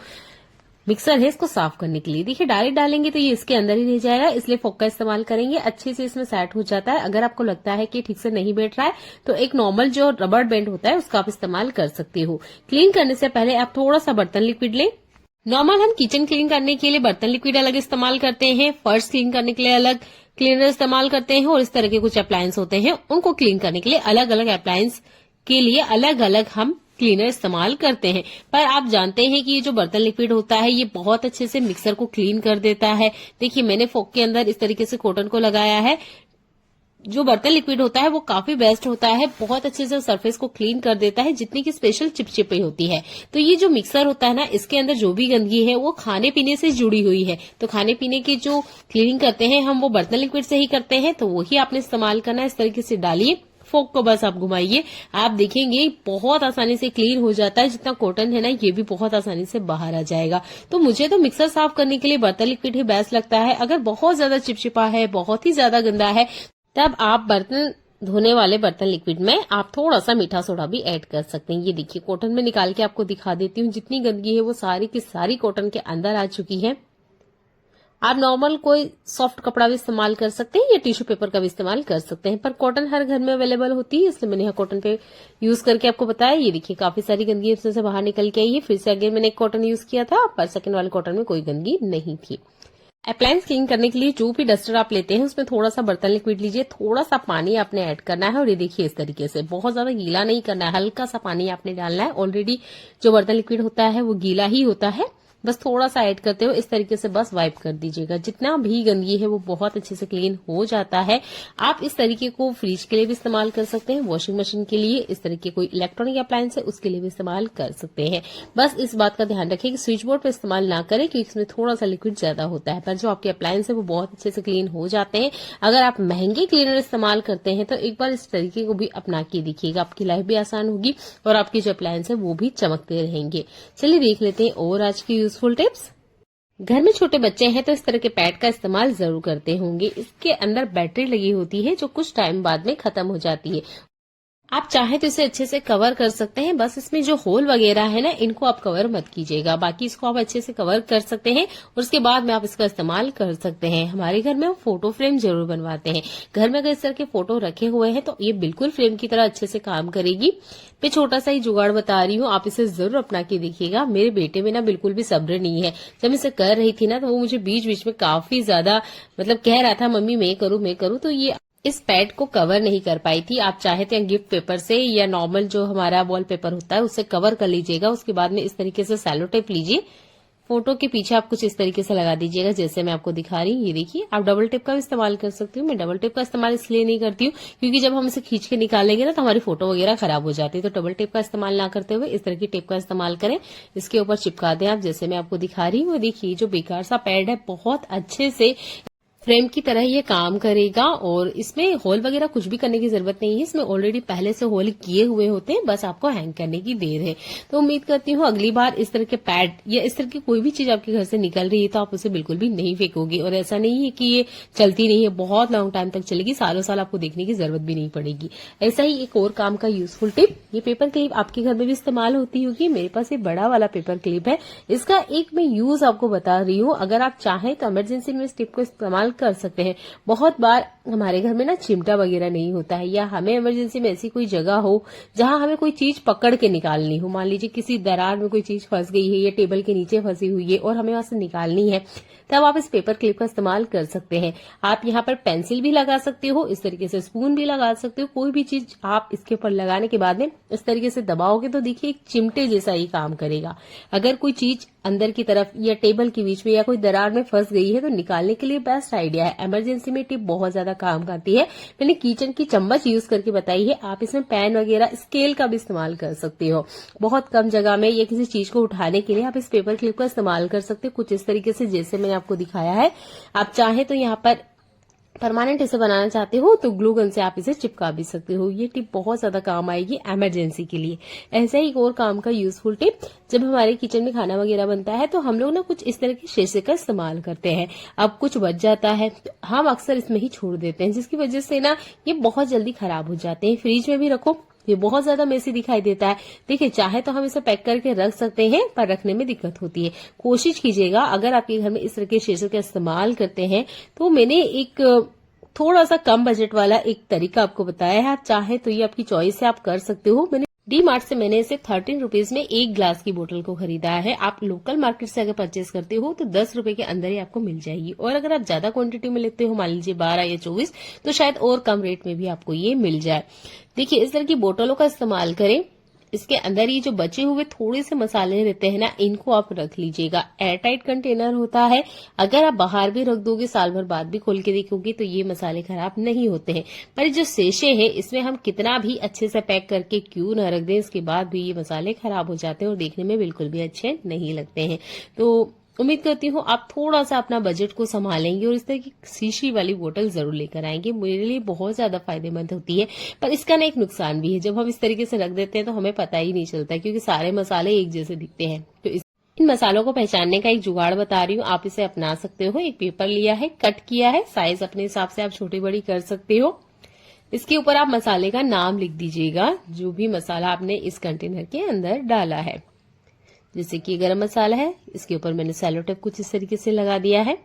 मिक्सर है इसको साफ करने के लिए। देखिए डायरेक्ट डालेंगे तो ये इसके अंदर ही रह जाएगा, इसलिए फोक का इस्तेमाल करेंगे, अच्छे से इसमें सेट हो जाता है। अगर आपको लगता है कि ठीक से नहीं बैठ रहा है तो एक नॉर्मल जो रबर बैंड होता है उसका आप इस्तेमाल कर सकते हो। क्लीन करने से पहले आप थोड़ा सा बर्तन लिक्विड लें। नॉर्मल हम किचन क्लीन करने के लिए बर्तन लिक्विड अलग इस्तेमाल करते हैं, फर्श क्लीन करने के लिए अलग क्लीनर इस्तेमाल करते हैं, और इस तरह के कुछ अप्लायंस होते हैं उनको क्लीन करने के लिए अलग अलग अप्लायंस के लिए अलग अलग हम क्लीनर इस्तेमाल करते हैं। पर आप जानते हैं कि ये जो बर्तन लिक्विड होता है ये बहुत अच्छे से मिक्सर को क्लीन कर देता है। देखिए मैंने फोक के अंदर इस तरीके से कॉटन को लगाया है। जो बर्तन लिक्विड होता है वो काफी बेस्ट होता है, बहुत अच्छे से सरफेस को क्लीन कर देता है, जितनी की स्पेशल चिपचिपी होती है। तो ये जो मिक्सर होता है ना, इसके अंदर जो भी गंदगी है वो खाने पीने से जुड़ी हुई है, तो खाने पीने की जो क्लीनिंग करते हैं हम वो बर्तन लिक्विड से ही करते हैं, तो वही आपने इस्तेमाल करना है। इस तरीके से डालिए, फोक को बस आप घुमाइए, आप देखेंगे बहुत आसानी से क्लीन हो जाता है। जितना कॉटन है ना ये भी बहुत आसानी से बाहर आ जाएगा। तो मुझे तो मिक्सर साफ करने के लिए बर्तन लिक्विड ही बेस्ट लगता है। अगर बहुत ज्यादा चिपचिपा है, बहुत ही ज्यादा गंदा है, तब आप बर्तन धोने वाले बर्तन लिक्विड में आप थोड़ा सा मीठा सोडा भी ऐड कर सकते हैं। ये देखिए कॉटन में निकाल के आपको दिखा देती हूँ, जितनी गंदगी है वो सारी की सारी कॉटन के अंदर आ चुकी है। आप नॉर्मल कोई सॉफ्ट कपड़ा भी इस्तेमाल कर सकते हैं या टिश्यू पेपर का भी इस्तेमाल कर सकते हैं, पर कॉटन हर घर में अवेलेबल होती है, इसलिए मैंने यहाँ कॉटन पे यूज करके आपको बताया। ये देखिए काफी सारी गंदगी उसमें से बाहर निकल के आई है। फिर से अगेन मैंने एक कॉटन यूज किया था, पर सेकंड वाले कॉटन में कोई गंदगी नहीं थी। अप्लायंस क्लीन करने के लिए जो भी डस्टर आप लेते हैं उसमें थोड़ा सा बर्तन लिक्विड लीजिए, थोड़ा सा पानी आपने ऐड करना है, और ये देखिए इस तरीके से बहुत ज्यादा गीला नहीं करना है, हल्का सा पानी आपने डालना है। ऑलरेडी जो बर्तन लिक्विड होता है वो गीला ही होता है, बस थोड़ा सा ऐड करते हुए इस तरीके से बस वाइप कर दीजिएगा। जितना भी गंदगी है वो बहुत अच्छे से क्लीन हो जाता है। आप इस तरीके को फ्रिज के लिए भी इस्तेमाल कर सकते हैं, वॉशिंग मशीन के लिए, इस तरीके कोई इलेक्ट्रॉनिक अप्लायंस है उसके लिए भी इस्तेमाल कर सकते हैं। बस इस बात का ध्यान रखें कि स्विच बोर्ड पर इस्तेमाल ना करें क्योंकि इसमें थोड़ा सा लिक्विड ज्यादा होता है, पर जो आपके अप्लायंस है वो बहुत अच्छे से क्लीन हो जाते हैं। अगर आप महंगे क्लीनर इस्तेमाल करते हैं तो एक बार इस तरीके को भी अपना के देखिएगा, आपकी लाइफ भी आसान होगी और आपके जो अप्लायंस है वो भी चमकते रहेंगे। चलिए देख लेते हैं और आज की यूजफुल टिप्स। घर में छोटे बच्चे हैं तो इस तरह के पैड का इस्तेमाल जरूर करते होंगे। इसके अंदर बैटरी लगी होती है जो कुछ टाइम बाद में खत्म हो जाती है। आप चाहें तो इसे अच्छे से कवर कर सकते हैं, बस इसमें जो होल वगैरह है ना इनको आप कवर मत कीजिएगा, बाकी इसको आप अच्छे से कवर कर सकते हैं और उसके बाद में आप इसका इस्तेमाल कर सकते हैं। हमारे घर में हम फोटो फ्रेम जरूर बनवाते हैं। घर में अगर इस तरह के फोटो रखे हुए हैं तो ये बिल्कुल फ्रेम की तरह अच्छे से काम करेगी। मैं छोटा सा ही जुगाड़ बता रही हूँ, आप इसे जरूर अपना के देखिएगा। मेरे बेटे में ना बिल्कुल भी सब्र नहीं है। जब मैं इसे कर रही थी ना तो वो मुझे बीच बीच में काफी ज्यादा कह रहा था मम्मी मैं करूं, तो ये इस पैड को कवर नहीं कर पाई थी। आप चाहे तो गिफ्ट पेपर से या नॉर्मल जो हमारा वॉल पेपर होता है उससे कवर कर लीजिएगा। उसके बाद में इस तरीके से सैलो टेप लीजिए, फोटो के पीछे आप कुछ इस तरीके से लगा दीजिएगा जैसे मैं आपको दिखा रही हूँ। ये देखिए, आप डबल टेप का भी इस्तेमाल कर सकती हूँ। मैं डबल टेप का इस्तेमाल इसलिए नहीं करती हूँ क्योंकि जब हम इसे खींच के निकालेंगे ना तो हमारी फोटो वगैरह खराब हो जाती है। तो डबल टेप का इस्तेमाल ना करते हुए इस तरह की टेप का इस्तेमाल करें, इसके ऊपर चिपका दें आप जैसे मैं आपको दिखा रही हूँ। देखिए जो बेकार सा पैड है बहुत अच्छे से फ्रेम की तरह ये काम करेगा और इसमें होल वगैरह कुछ भी करने की जरूरत नहीं है। इसमें ऑलरेडी पहले से होल किए हुए होते हैं, बस आपको हैंग करने की देर है। तो उम्मीद करती हूँ अगली बार इस तरह के पैड या इस तरह की कोई भी चीज आपके घर से निकल रही है तो आप उसे बिल्कुल भी नहीं फेंकोगे। और ऐसा नहीं है कि ये चलती नहीं है, बहुत लॉन्ग टाइम तक चलेगी, सालों साल आपको देखने की जरूरत भी नहीं पड़ेगी। ऐसा ही एक और काम का यूजफुल टिप, ये पेपर क्लिप आपके घर में भी इस्तेमाल होती होगी। मेरे पास ये बड़ा वाला पेपर क्लिप है, इसका एक मैं यूज आपको बता रही हूँ। अगर आप चाहें तो इमरजेंसी में इस टिप को इस्तेमाल कर सकते हैं। बहुत बार हमारे घर में ना चिमटा वगैरह नहीं होता है या हमें इमरजेंसी में ऐसी कोई जगह हो जहां हमें कोई चीज पकड़ के निकालनी हो, मान लीजिए किसी दरार में कोई चीज फंस गई है या टेबल के नीचे फंसी हुई है और हमें वहां से निकालनी है, तब आप इस पेपर क्लिप का इस्तेमाल कर सकते हैं। आप यहाँ पर पेंसिल भी लगा सकते हो, इस तरीके से स्पून भी लगा सकते हो। कोई भी चीज आप इसके ऊपर लगाने के बाद में इस तरीके से दबाओगे तो देखिए एक चिमटे जैसा ही काम करेगा। अगर कोई चीज अंदर की तरफ या टेबल के बीच में या कोई दरार में फंस गई है तो निकालने के लिए बेस्ट आइडिया है। इमरजेंसी में टिप बहुत ज्यादा काम करती है। मैंने किचन की चम्मच यूज करके बताई है, आप इसमें पैन वगैरह स्केल का भी इस्तेमाल कर सकते हो। बहुत कम जगह में या किसी चीज को उठाने के लिए आप इस पेपर क्लिप का इस्तेमाल कर सकते हो, कुछ इस तरीके से जैसे मैंने आपको दिखाया है। आप चाहे तो यहाँ पर परमानेंट इसे बनाना चाहते हो तो ग्लू गन से आप इसे चिपका भी सकते हो। ये टिप बहुत ज्यादा काम आएगी इमरजेंसी के लिए। ऐसा ही एक और काम का यूजफुल टिप, जब हमारे किचन में खाना वगैरह बनता है तो हम लोग ना कुछ इस तरह के शीशे का इस्तेमाल करते हैं। अब कुछ बच जाता है तो हम अक्सर इसमें ही छोड़ देते हैं, जिसकी वजह से ना ये बहुत जल्दी खराब हो जाते हैं। फ्रिज में भी रखो, ये बहुत ज्यादा मेसी दिखाई देता है। देखिए चाहे तो हम इसे पैक करके रख सकते हैं पर रखने में दिक्कत होती है। कोशिश कीजिएगा अगर आपके घर में इस तरह के शीशे का इस्तेमाल करते हैं तो मैंने एक थोड़ा सा कम बजट वाला एक तरीका आपको बताया है। आप चाहे तो ये आपकी चॉइस से आप कर सकते हो। मैंने डी मार्ट से मैंने इसे 13 रुपीज में एक ग्लास की बोतल को खरीदा है। आप लोकल मार्केट से अगर परचेज करते हो तो 10 रुपए के अंदर ही आपको मिल जाएगी। और अगर आप ज्यादा क्वांटिटी में लेते हो, मान लीजिए 12 या 24, तो शायद और कम रेट में भी आपको ये मिल जाए। देखिए इस तरह की बोतलों का इस्तेमाल करें। इसके अंदर ये जो बचे हुए थोड़े से मसाले रहते हैं ना, इनको आप रख लीजिएगा। एयरटाइट कंटेनर होता है, अगर आप बाहर भी रख दोगे साल भर बाद भी खोल के देखोगे तो ये मसाले खराब नहीं होते हैं। पर जो सेशे है इसमें हम कितना भी अच्छे से पैक करके क्यों न रख दें, इसके बाद भी ये मसाले खराब हो जाते हैं और देखने में बिल्कुल भी अच्छे नहीं लगते हैं। तो उम्मीद करती हूँ आप थोड़ा सा अपना बजट को संभालेंगे और इस तरह की शीशी वाली बोतल जरूर लेकर आएंगे। मेरे लिए बहुत ज्यादा फायदेमंद होती है। पर इसका ना एक नुकसान भी है, जब हम इस तरीके से रख देते हैं तो हमें पता ही नहीं चलता क्योंकि सारे मसाले एक जैसे दिखते हैं। तो इन मसालों को पहचानने का एक जुगाड़ बता रही हूँ, आप इसे अपना सकते हो। एक पेपर लिया है, कट किया है, साइज अपने हिसाब से आप छोटी बड़ी कर सकते हो। इसके ऊपर आप मसाले का नाम लिख दीजिएगा, जो भी मसाला आपने इस कंटेनर के अंदर डाला है। जैसे कि गरम मसाला है, इसके ऊपर मैंने सेलो टेप कुछ इस तरीके से लगा दिया है।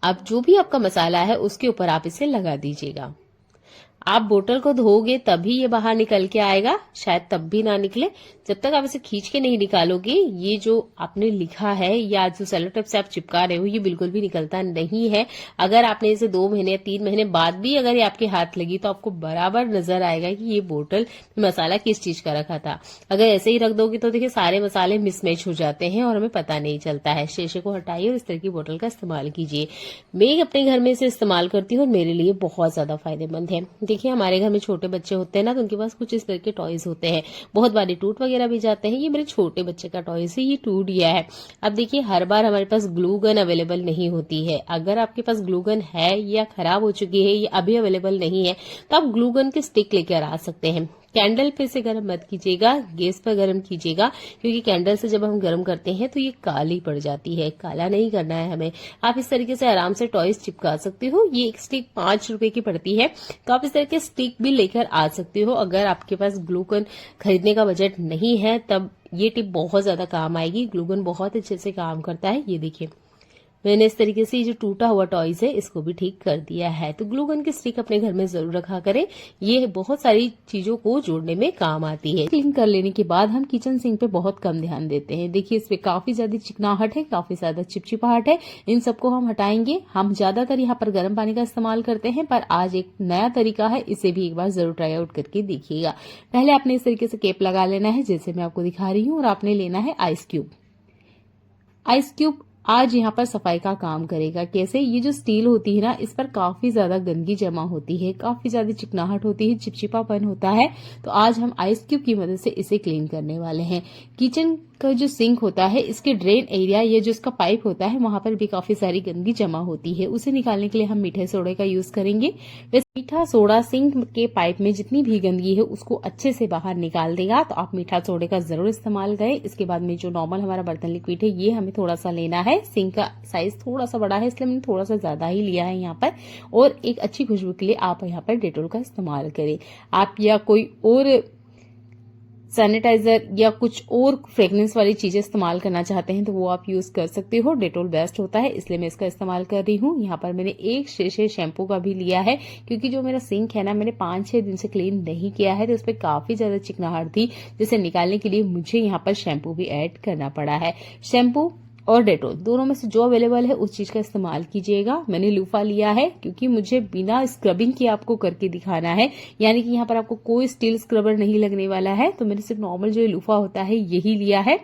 अब जो भी आपका मसाला है उसके ऊपर आप इसे लगा दीजिएगा। आप बोतल को धोगे तभी ये बाहर निकल के आएगा, शायद तब भी ना निकले। जब तक आप इसे खींच के नहीं निकालोगे, ये जो आपने लिखा है या जो सेलो टेप से आप चिपका रहे हो, ये बिल्कुल भी निकलता नहीं है। अगर आपने इसे 2 महीने या 3 महीने बाद भी अगर ये आपके हाथ लगी तो आपको बराबर नजर आएगा कि ये बोतल में मसाला किस चीज का रखा था। अगर ऐसे ही रख दोगे तो देखिए सारे मसाले मिसमैच हो जाते हैं और हमें पता नहीं चलता है। शीशे को हटाइए और इस तरह की बोतल का इस्तेमाल कीजिए। मैं अपने घर में इसे इस्तेमाल करती हूँ और मेरे लिए बहुत ज्यादा फायदेमंद है। देखिए हमारे घर में छोटे बच्चे होते हैं ना, तो उनके पास कुछ इस तरह के टॉयज होते हैं, बहुत बारी टूट वगैरह भी जाते हैं। ये मेरे छोटे बच्चे का टॉयज है, ये टूट गया है। अब देखिए हर बार हमारे पास ग्लू गन अवेलेबल नहीं होती है। अगर आपके पास ग्लू गन है या खराब हो चुकी है या अभी अवेलेबल नहीं है तो आप ग्लू गन की स्टिक लेकर आ सकते हैं। कैंडल पे से गर्म मत कीजिएगा, गैस पर गर्म कीजिएगा, क्योंकि कैंडल से जब हम गर्म करते हैं तो ये काली पड़ जाती है। काला नहीं करना है हमें। आप इस तरीके से आराम से टॉयज चिपका सकते हो। ये एक स्टिक 5 रुपए की पड़ती है, तो आप इस तरह के स्टिक भी लेकर आ सकते हो। अगर आपके पास ग्लूगन खरीदने का बजट नहीं है तब ये टिप बहुत ज्यादा काम आएगी। ग्लूगन बहुत अच्छे से काम करता है। ये देखिए मैंने इस तरीके से जो टूटा हुआ टॉयज है इसको भी ठीक कर दिया है। तो ग्लू गन की स्टिक अपने घर में जरूर रखा करें, ये बहुत सारी चीजों को जोड़ने में काम आती है। क्लीन कर लेने के बाद हम किचन सिंक पे बहुत कम ध्यान देते हैं। देखिए इस पे काफी ज्यादा चिकनाहट है, काफी ज्यादा चिपचिपाहट है। इन सबको हम हटाएंगे। हम ज्यादातर यहाँ पर गर्म पानी का इस्तेमाल करते हैं, पर आज एक नया तरीका है, इसे भी एक बार जरूर ट्राई आउट करके देखिएगा। पहले आपने इस तरीके से केप लगा लेना है जैसे मैं आपको दिखा रही हूँ, और आपने लेना है आइस क्यूब। आइस क्यूब आज यहाँ पर सफाई का काम करेगा। कैसे? ये जो स्टील होती है ना, इस पर काफी ज्यादा गंदगी जमा होती है, काफी ज्यादा चिकनाहट होती है, चिपचिपापन होता है। तो आज हम आइस क्यूब की मदद से इसे क्लीन करने वाले हैं। किचन का जो सिंक होता है, इसके ड्रेन एरिया या जो इसका पाइप होता है, वहां पर भी काफी सारी गंदगी जमा होती है। उसे निकालने के लिए हम मीठे सोडे का यूज करेंगे। वैसे मीठा सोडा सिंक के पाइप में जितनी भी गंदगी है उसको अच्छे से बाहर निकाल देगा, तो आप मीठा सोडे का जरूर इस्तेमाल करें। इसके बाद में जो नॉर्मल हमारा बर्तन लिक्विड है, ये हमें थोड़ा सा लेना है। सिंक का साइज थोड़ा सा बड़ा है, इसलिए मैंने थोड़ा सा ज्यादा ही लिया है यहाँ पर। और एक अच्छी खुशबू के लिए आप यहाँ पर डेटोल का इस्तेमाल करें। आप या कोई और सैनिटाइजर या कुछ और फ्रेग्रेंस वाली चीजें इस्तेमाल करना चाहते हैं तो वो आप यूज कर सकते हो। डेटोल बेस्ट होता है, इसलिए मैं इसका इस्तेमाल कर रही हूँ। यहाँ पर मैंने एक शीशे शैम्पू का भी लिया है, क्योंकि जो मेरा सिंक है ना, मैंने 5-6 दिन से क्लीन नहीं किया है, तो उस पर काफी ज्यादा चिकनाहट थी, जिसे निकालने के लिए मुझे यहाँ पर शैम्पू भी ऐड करना पड़ा है। शैम्पू और डेटोल दोनों में से जो अवेलेबल है उस चीज का इस्तेमाल कीजिएगा। मैंने लूफा लिया है क्योंकि मुझे बिना स्क्रबिंग के आपको करके दिखाना है, यानी कि यहाँ पर आपको कोई स्टील स्क्रबर नहीं लगने वाला है। तो मैंने सिर्फ नॉर्मल जो लूफा होता है यही लिया है।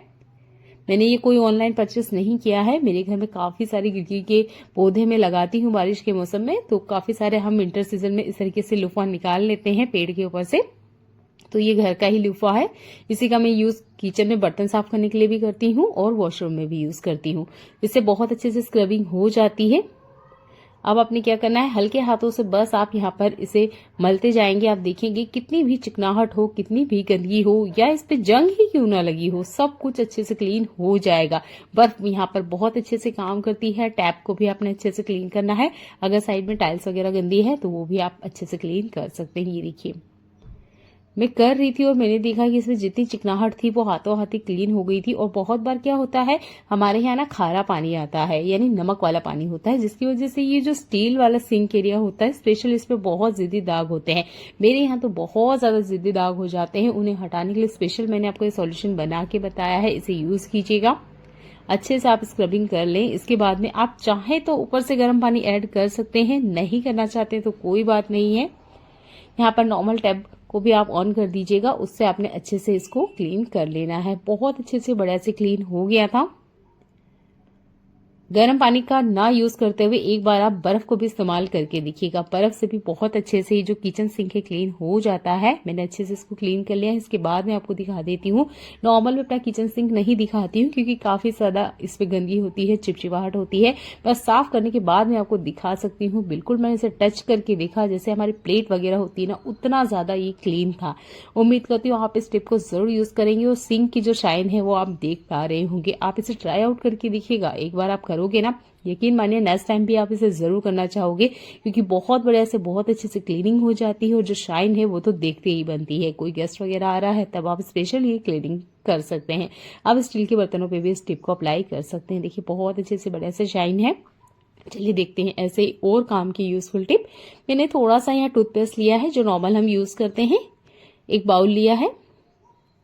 मैंने ये कोई ऑनलाइन परचेस नहीं किया है। मेरे घर में काफी सारी गिलकी के पौधे में लगाती हूँ बारिश के मौसम में, तो काफी सारे हम विंटर सीजन में इस तरीके से लूफा निकाल लेते हैं पेड़ के ऊपर से। तो ये घर का ही लूफा है। इसी का मैं यूज किचन में बर्तन साफ करने के लिए भी करती हूँ और वॉशरूम में भी यूज करती हूँ। इससे बहुत अच्छे से स्क्रबिंग हो जाती है। अब आपने क्या करना है, हल्के हाथों से बस आप यहाँ पर इसे मलते जाएंगे। आप देखेंगे कितनी भी चिकनाहट हो, कितनी भी गंदगी हो, या इस पे जंग ही क्यों ना लगी हो, सब कुछ अच्छे से क्लीन हो जाएगा। बर्फ यहाँ पर बहुत अच्छे से काम करती है। टैप को भी आपने अच्छे से क्लीन करना है। अगर साइड में टाइल्स वगैरह गंदी है तो वो भी आप अच्छे से क्लीन कर सकते हैं। ये देखिए मैं कर रही थी और मैंने देखा कि इसमें जितनी चिकनाहट थी वो हाथों हाथी क्लीन हो गई थी। और बहुत बार क्या होता है, हमारे यहाँ ना खारा पानी आता है, यानी नमक वाला पानी होता है, जिसकी वजह से ये जो स्टील वाला सिंक एरिया होता है, स्पेशल इस पे बहुत जिद्दी दाग होते हैं। मेरे यहाँ तो बहुत ज्यादा जिद्दी दाग हो जाते हैं। उन्हें हटाने के लिए स्पेशल मैंने आपको ये सॉल्यूशन बना के बताया है, इसे यूज कीजिएगा। अच्छे से आप स्क्रबिंग कर लें। इसके बाद में आप चाहे तो ऊपर से गर्म पानी ऐड कर सकते हैं, नहीं करना चाहते तो कोई बात नहीं है। यहाँ पर नॉर्मल टैप को भी आप ऑन कर दीजिएगा, उससे आपने अच्छे से इसको क्लीन कर लेना है। बहुत अच्छे से बढ़िया से क्लीन हो गया था। गर्म पानी का ना यूज करते हुए एक बार आप बर्फ को भी इस्तेमाल करके देखिएगा। बर्फ से भी बहुत अच्छे से ये जो किचन सिंक है क्लीन हो जाता है। मैंने अच्छे से इसको क्लीन कर लिया है। इसके बाद मैं आपको दिखा देती हूँ। नॉर्मल में अपना किचन सिंक नहीं दिखाती हूँ क्योंकि काफी ज्यादा इस पे गंदगी होती है, चिपचिपाहट होती है। बस साफ करने के बाद मैं आपको दिखा सकती हूँ। बिल्कुल मैंने इसे टच करके देखा, जैसे हमारी प्लेट वगैरह होती है ना, उतना ज्यादा ये क्लीन था। उम्मीद करती हूँ आप इस टिप को जरूर यूज करेंगे और सिंक की जो शाइन है वो आप देख पा रहे होंगे। आप इसे ट्राई आउट करके देखिएगा। एक बार आप करोगे ना, यकीन मानिए नेक्स्ट टाइम भी आप इसे जरूर करना चाहोगे, क्योंकि बहुत बढ़िया से बहुत अच्छे से क्लीनिंग हो जाती है और जो शाइन है वो तो देखते ही बनती है। कोई गेस्ट वगैरह आ रहा है तब आप स्पेशल ये क्लीनिंग कर सकते हैं। आप स्टील के बर्तनों पे भी इस टिप को अप्लाई कर सकते हैं। देखिए बहुत अच्छे से बढ़िया से शाइन है। चलिए देखते हैं ऐसे ही और काम की यूजफुल टिप। मैंने थोड़ा सा यहाँ टूथपेस्ट लिया है जो नॉर्मल हम यूज करते हैं, एक बाउल लिया है,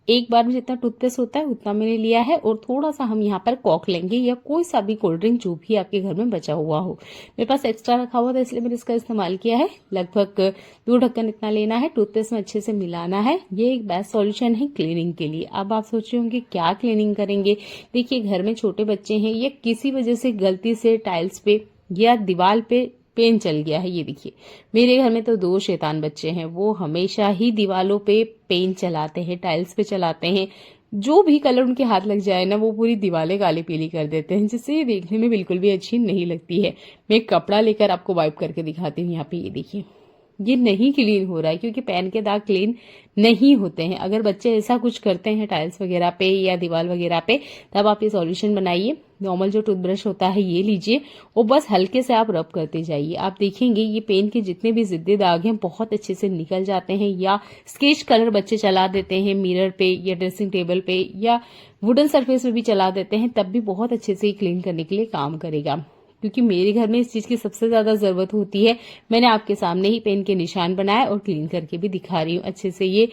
एक बार में जितना टूथपेस्ट होता है उतना मैंने लिया है, और थोड़ा सा हम यहाँ पर कॉक लेंगे या कोई सा भी कोल्ड ड्रिंक जो भी आपके घर में बचा हुआ हो। मेरे पास एक्स्ट्रा रखा हुआ था इसलिए मैंने इसका इस्तेमाल किया है। लगभग 2 ढक्कन इतना लेना है, टूथपेस्ट में अच्छे से मिलाना है। ये एक बेस्ट सॉल्यूशन है क्लीनिंग के लिए। अब आप सोच रहे होंगे क्या क्लीनिंग करेंगे। देखिए घर में छोटे बच्चे हैं या किसी वजह से गलती से टाइल्स पे या दीवार पे पेन चल गया है, ये देखिए मेरे घर में तो 2 शैतान बच्चे हैं, वो हमेशा ही दीवालों पे पेन चलाते हैं, टाइल्स पे चलाते हैं। जो भी कलर उनके हाथ लग जाए ना वो पूरी दीवारें काली पीली कर देते हैं, जिससे ये देखने में बिल्कुल भी अच्छी नहीं लगती है। मैं एक कपड़ा लेकर आपको वाइप करके दिखाती हूँ। यहाँ पे ये देखिए ये नहीं क्लीन हो रहा है क्योंकि पेन के दाग क्लीन नहीं होते हैं। अगर बच्चे ऐसा कुछ करते हैं टाइल्स वगैरह पे या दीवार वगैरह पे, तब आप ये सॉल्यूशन बनाइए। नॉर्मल जो टूथब्रश होता है ये लीजिए और बस हल्के से आप रब करते जाइए। आप देखेंगे ये पेन के जितने भी जिद्दे दाग हैं बहुत अच्छे से निकल जाते हैं। या स्केच कलर बच्चे चला देते हैं मिरर पे या ड्रेसिंग टेबल पे या वुडन सरफेस पे भी चला देते हैं, तब भी बहुत अच्छे से क्लीन करने के लिए काम करेगा। क्योंकि मेरे घर में इस चीज की सबसे ज्यादा जरूरत होती है। मैंने आपके सामने ही पेन के निशान बनाए और क्लीन करके भी दिखा रही हूँ। अच्छे से ये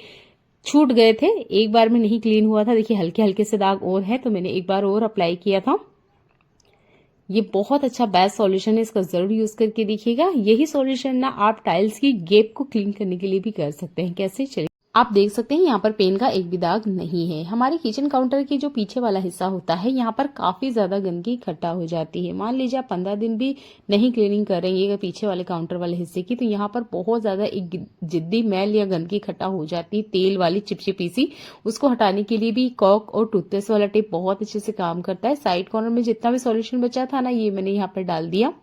छूट गए थे, एक बार में नहीं क्लीन हुआ था। देखिए हल्के हल्के से दाग और है तो मैंने एक बार और अप्लाई किया था। ये बहुत अच्छा बेस्ट सॉल्यूशन है, इसका जरूर यूज करके देखिएगा। यही सॉल्यूशन ना आप टाइल्स की गैप को क्लीन करने के लिए भी कर सकते हैं। कैसे, चलिए आप देख सकते हैं यहाँ पर पेन का एक भी दाग नहीं है। हमारे किचन काउंटर की जो पीछे वाला हिस्सा होता है यहाँ पर काफी ज्यादा गंदगी इकट्ठा हो जाती है। मान लीजिए आप 15 दिन भी नहीं क्लीनिंग कर रहे हैं पीछे वाले काउंटर वाले हिस्से की, तो यहाँ पर बहुत ज्यादा एक जिद्दी मैल या गंदगी इकट्ठा हो जाती है, तेल वाली चिपचिपी सी। उसको हटाने के लिए भी कॉक और टूथपेस्ट वाला टिप बहुत अच्छे से काम करता है। साइड कॉर्नर में जितना भी सॉल्यूशन बचा था ना ये मैंने यहाँ पर डाल दिया।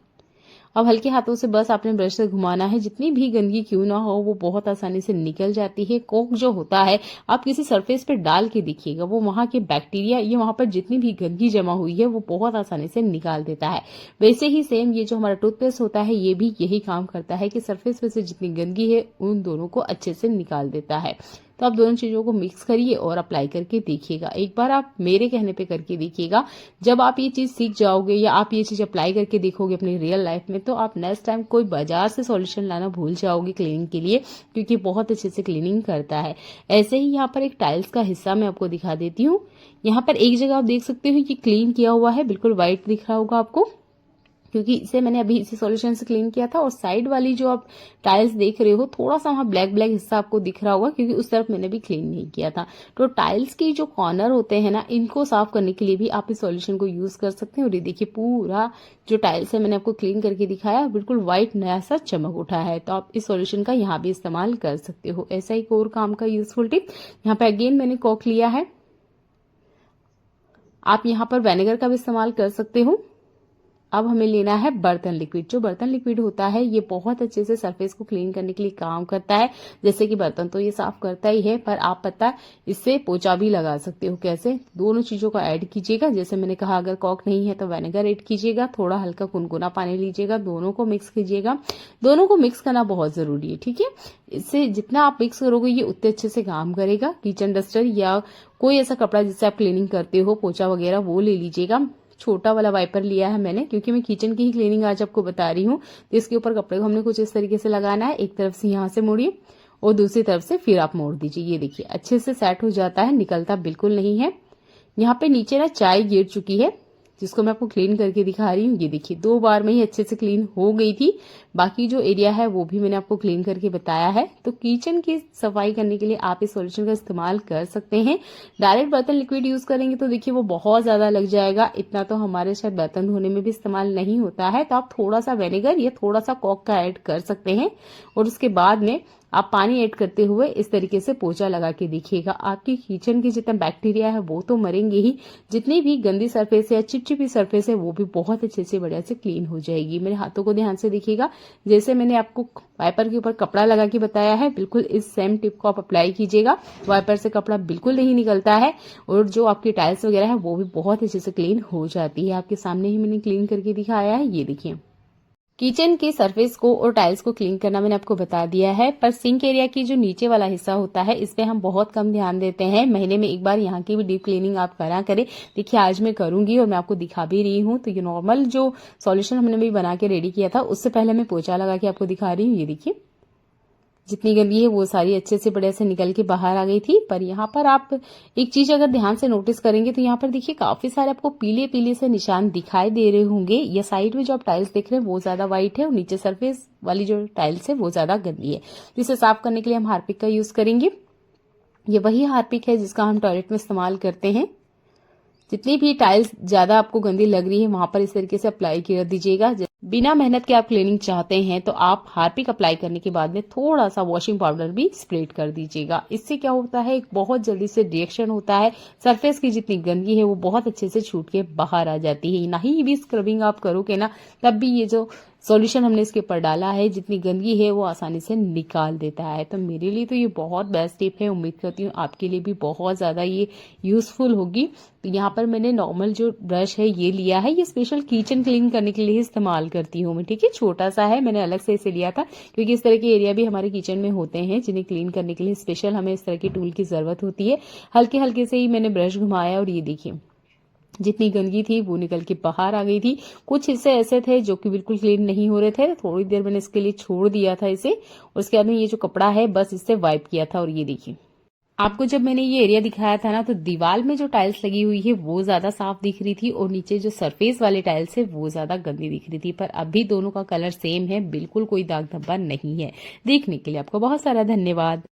अब हल्के हाथों से बस आपने ब्रश से घुमाना है, जितनी भी गंदगी क्यों ना हो वो बहुत आसानी से निकल जाती है। कोक जो होता है आप किसी सरफेस पे डाल के देखिएगा, वो वहां के बैक्टीरिया या वहां पर जितनी भी गंदगी जमा हुई है वो बहुत आसानी से निकाल देता है। वैसे ही सेम ये जो हमारा टूथपेस्ट होता है ये भी यही काम करता है कि सरफेस पे से जितनी गंदगी है उन दोनों को अच्छे से निकाल देता है। तो आप दोनों चीजों को मिक्स करिए और अप्लाई करके देखिएगा। एक बार आप मेरे कहने पे करके देखिएगा। जब आप ये चीज सीख जाओगे या आप ये चीज अप्लाई करके देखोगे अपनी रियल लाइफ में, तो आप नेक्स्ट टाइम कोई बाजार से सॉल्यूशन लाना भूल जाओगे क्लीनिंग के लिए, क्योंकि बहुत अच्छे से क्लीनिंग करता है। ऐसे ही यहाँ पर एक टाइल्स का हिस्सा मैं आपको दिखा देती हूँ। यहाँ पर एक जगह आप देख सकते हो कि क्लीन किया हुआ है, बिल्कुल व्हाइट दिख रहा होगा आपको, क्योंकि इसे मैंने अभी इसी सॉल्यूशन से क्लीन किया था। और साइड वाली जो आप टाइल्स देख रहे हो थोड़ा सा वहां ब्लैक ब्लैक हिस्सा आपको दिख रहा होगा, क्योंकि उस तरफ मैंने भी क्लीन नहीं किया था। तो टाइल्स की जो कॉर्नर होते हैं ना, इनको साफ करने के लिए भी आप इस सॉल्यूशन को यूज कर सकते हैं। और ये देखिए पूरा जो टाइल्स है मैंने आपको क्लीन करके दिखाया, बिल्कुल व्हाइट नया सा चमक उठा है। तो आप इस सॉल्यूशन का यहाँ भी इस्तेमाल कर सकते हो। ऐसा ही और काम का यूजफुल टिप, यहाँ पे अगेन मैंने कॉक लिया है। आप यहाँ पर विनेगर का भी इस्तेमाल कर सकते हो। अब हमें लेना है बर्तन लिक्विड। जो बर्तन लिक्विड होता है ये बहुत अच्छे से सरफेस को क्लीन करने के लिए काम करता है। जैसे कि बर्तन तो ये साफ करता ही है, पर आप पता है इससे पोछा भी लगा सकते हो। कैसे, दोनों चीजों को ऐड कीजिएगा। जैसे मैंने कहा अगर कॉक नहीं है तो विनेगर ऐड कीजिएगा, थोड़ा हल्का गुनगुना पानी लीजिएगा, दोनों को मिक्स कीजिएगा। दोनों को मिक्स करना बहुत जरूरी है, ठीक है। इससे जितना आप मिक्स करोगे ये उतने अच्छे से काम करेगा। किचन डस्टर या कोई ऐसा कपड़ा जिससे आप क्लीनिंग करते हो, पोछा वगैरह, वो ले लीजिएगा। छोटा वाला वाइपर लिया है मैंने, क्योंकि मैं किचन की ही क्लीनिंग आज आपको बता रही हूँ। तो इसके ऊपर कपड़े को हमने कुछ इस तरीके से लगाना है। एक तरफ से यहाँ से मोड़िए और दूसरी तरफ से फिर आप मोड़ दीजिए। ये देखिए अच्छे से सेट हो जाता है, निकलता बिल्कुल नहीं है। यहाँ पे नीचे ना चाय गिर चुकी है, जिसको मैं आपको क्लीन करके दिखा रही हूँ। ये देखिए 2 बार में ही अच्छे से क्लीन हो गई थी। बाकी जो एरिया है वो भी मैंने आपको क्लीन करके बताया है। तो किचन की सफाई करने के लिए आप इस सॉल्यूशन का इस्तेमाल कर सकते हैं। डायरेक्ट बर्तन लिक्विड यूज करेंगे तो देखिए वो बहुत ज्यादा लग जाएगा। इतना तो हमारे शायद बर्तन धोने में भी इस्तेमाल नहीं होता है। तो आप थोड़ा सा विनेगर या थोड़ा सा कॉक का ऐड कर सकते हैं और उसके बाद में आप पानी ऐड करते हुए इस तरीके से पोछा लगा के देखिएगा। आपकी किचन की जितना बैक्टीरिया है वो तो मरेंगे ही, जितनी भी गंदी सरफेस है या चिपचिपी सरफेस है वो भी बहुत अच्छे से बढ़िया से क्लीन हो जाएगी। मेरे हाथों को ध्यान से देखिएगा, जैसे मैंने आपको वाइपर के ऊपर कपड़ा लगा के बताया है, बिल्कुल इस सेम टिप को आप अप्लाई कीजिएगा। वाइपर से कपड़ा बिल्कुल नहीं निकलता है और जो आपकी टाइल्स वगैरह है वो भी बहुत अच्छे से क्लीन हो जाती है। आपके सामने ही मैंने क्लीन करके दिखाया है, ये देखिए। किचन की सरफेस को और टाइल्स को क्लीन करना मैंने आपको बता दिया है, पर सिंक एरिया की जो नीचे वाला हिस्सा होता है इस पे हम बहुत कम ध्यान देते हैं। महीने में एक बार यहाँ की भी डीप क्लीनिंग आप करा करें। देखिए आज मैं करूंगी और मैं आपको दिखा भी रही हूँ। तो ये नॉर्मल जो सॉल्यूशन हमने भी बना के रेडी किया था उससे पहले मैं पोछा लगा के आपको दिखा रही हूँ। ये देखिए जितनी गंदगी है वो सारी अच्छे से बढ़िया से निकल के बाहर आ गई थी। पर यहाँ पर आप एक चीज अगर ध्यान से नोटिस करेंगे तो यहाँ पर देखिए काफी सारे आपको पीले पीले से निशान दिखाई दे रहे होंगे। ये साइड में जो आप टाइल्स देख रहे हैं वो ज्यादा व्हाइट है और नीचे सरफेस वाली जो टाइल्स है वो ज्यादा गंदी है। तो इसे साफ करने के लिए हम हार्पिक का यूज करेंगे। ये वही हार्पिक है जिसका हम टॉयलेट में इस्तेमाल करते हैं। जितनी भी टाइल्स ज्यादा आपको गंदी लग रही है वहां पर इस तरीके से अप्लाई कर दीजिएगा। बिना मेहनत के आप क्लीनिंग चाहते हैं तो आप हार्पिक अप्लाई करने के बाद में थोड़ा सा वॉशिंग पाउडर भी स्प्रेड कर दीजिएगा। इससे क्या होता है, एक बहुत जल्दी से रिएक्शन होता है। सरफेस की जितनी गंदगी है वो बहुत अच्छे से छूट के बाहर आ जाती है। ना ही भी स्क्रबिंग आप करोगे ना तब भी ये जो सॉल्यूशन हमने इसके ऊपर डाला है जितनी गंदगी है वो आसानी से निकाल देता है। तो मेरे लिए तो ये बहुत बेस्ट टिप है। उम्मीद करती हूँ आपके लिए भी बहुत ज्यादा ये यूजफुल होगी। तो यहाँ पर मैंने नॉर्मल जो ब्रश है ये लिया है। ये स्पेशल किचन क्लीन करने के लिए इस्तेमाल करती हूँ मैं। ठीक है, छोटा सा है, मैंने अलग से इसे लिया था क्योंकि इस तरह के एरिया भी हमारे किचन में होते हैं जिन्हें क्लीन करने के लिए स्पेशल हमें इस तरह के टूल की जरूरत होती है। हल्के हल्के से ही मैंने ब्रश घुमाया और ये देखिए जितनी गंदगी थी वो निकल के बाहर आ गई थी। कुछ हिस्से ऐसे थे जो कि बिल्कुल क्लीन नहीं हो रहे थे। थोड़ी देर मैंने इसके लिए छोड़ दिया था इसे और उसके बाद में ये जो कपड़ा है बस इससे वाइप किया था। और ये देखिए आपको जब मैंने ये एरिया दिखाया था ना तो दीवार में जो टाइल्स लगी हुई है वो ज्यादा साफ दिख रही थी और नीचे जो सरफेस वाले टाइल्स है वो ज्यादा गंदी दिख रही थी। पर अभी दोनों का कलर सेम है, बिल्कुल कोई दाग धब्बा नहीं है। देखने के लिए आपको बहुत सारा धन्यवाद।